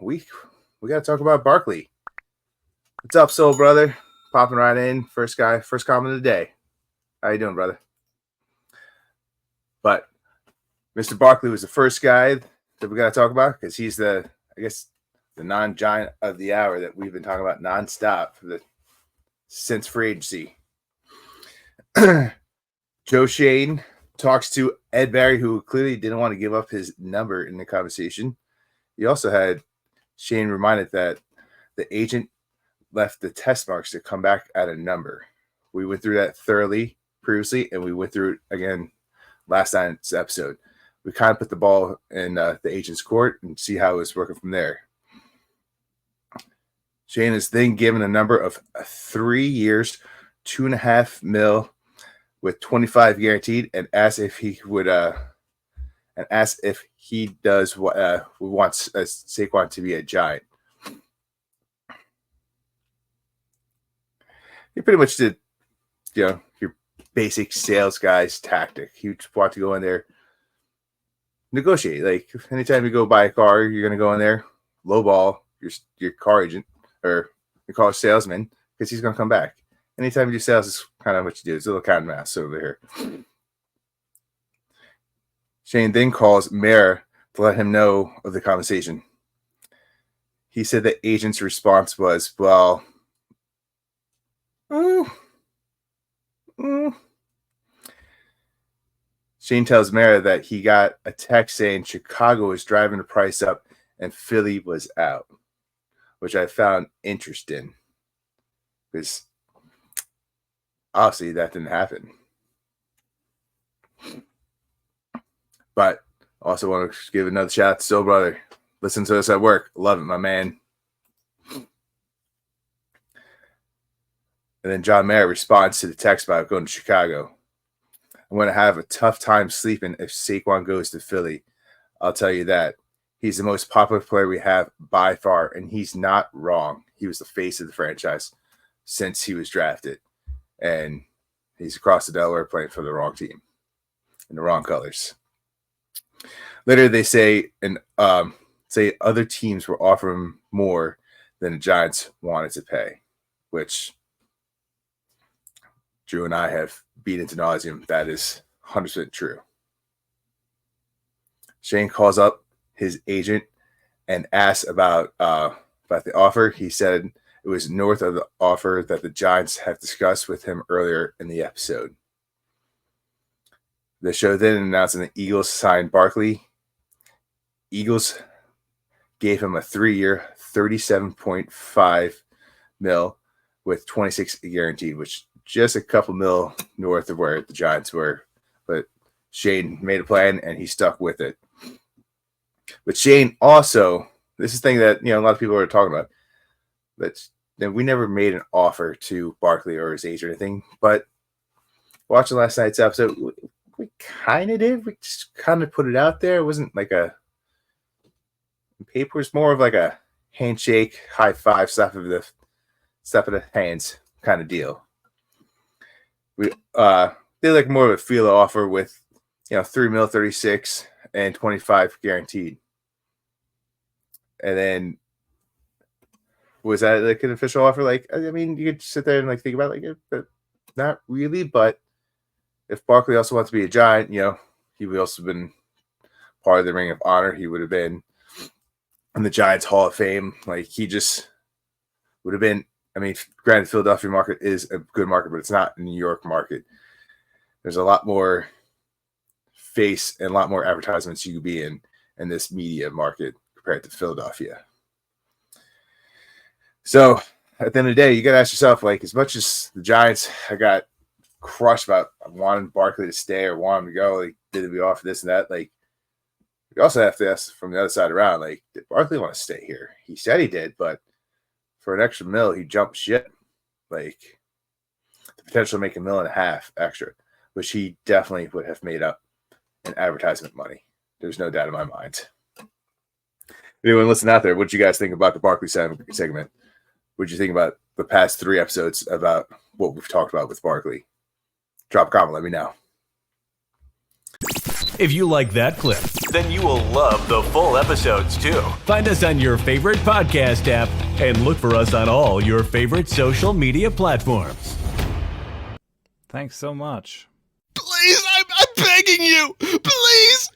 we got to talk about Barkley. What's up, soul brother? Popping right in. First comment of the day. How you doing, brother? But Mr. Barkley was the first guy that we got to talk about because he's the non-giant of the hour that we've been talking about nonstop since free agency. Joe Schoen talks to Ed Barry, who clearly didn't want to give up his number in the conversation. He also had Schoen reminded that the agent left the test marks to come back at a number. We went through that thoroughly previously, and we went through it again last night's episode. We kind of put the ball in the agent's court and see how it was working from there. Schoen is then given a number of 3 years, $2.5 million with 25 guaranteed, and asked if he would does what wants Saquon to be a Giant. He pretty much did, your basic sales guy's tactic. He just want to go in there, negotiate. Like anytime you go buy a car, you're gonna go in there, lowball your car agent or your car salesman because he's gonna come back. Anytime you do sales, is kind of what you do. It's a little kind of math over here. Schoen then calls Mayer to let him know of the conversation. He said the agent's response was, well, Schoen tells Mayer that he got a text saying Chicago was driving the price up and Philly was out, which I found interesting because obviously that didn't happen. But also want to give another shout out to Soul Brother. Listen to us at work. Love it, my man. And then John Mayer responds to the text about going to Chicago. I'm going to have a tough time sleeping if Saquon goes to Philly. I'll tell you that. He's the most popular player we have by far, and he's not wrong. He was the face of the franchise since he was drafted. And he's across the Delaware playing for the wrong team in the wrong colors. Later, they say other teams were offering more than the Giants wanted to pay, which Drew and I have beat into nauseum. That is 100% true. Schoen calls up his agent and asks about the offer. He said it was north of the offer that the Giants have discussed with him earlier in the episode. The show then announced that the Eagles signed Barkley. Eagles gave him a 3-year, $37.5 million with 26 guaranteed, which just a couple mil north of where the Giants were. But Schoen made a plan and he stuck with it. But Schoen also, this is the thing that a lot of people are talking about. That we never made an offer to Barkley or his agent or anything, but watching last night's episode, we kind of did. We just kind of put it out there. It wasn't like a paper. It was more of like a handshake, high five, stuff of the hands kind of deal. We did like more of a feel offer with $3 million, 36 and 25 guaranteed, and then. Was that like an official offer? Like, I mean, you could sit there and like think about it, like, but not really. But if Barkley also wants to be a Giant, he would also been part of the Ring of Honor. He would have been in the Giants Hall of Fame. Like, he just would have been. I mean, granted, Philadelphia market is a good market, but it's not a New York market. There's a lot more face and a lot more advertisements you could be in this media market compared to Philadelphia. So at the end of the day, you got to ask yourself, like, as much as the Giants, I got crushed about wanting Barkley to stay or want him to go, like, did we offer this and that? Like, you also have to ask from the other side around, like, did Barkley want to stay here? He said he did, but for an extra mil, he jumped ship. Like, the potential to make $1.5 million extra, which he definitely would have made up in advertisement money. There's no doubt in my mind. Anyone listening out there, what did you guys think about the Barkley segment? What did you think about the past 3 episodes about what we've talked about with Barkley? Drop a comment, let me know. If you like that clip, then you will love the full episodes too. Find us on your favorite podcast app and look for us on all your favorite social media platforms. Thanks so much. Please, I'm begging you. Please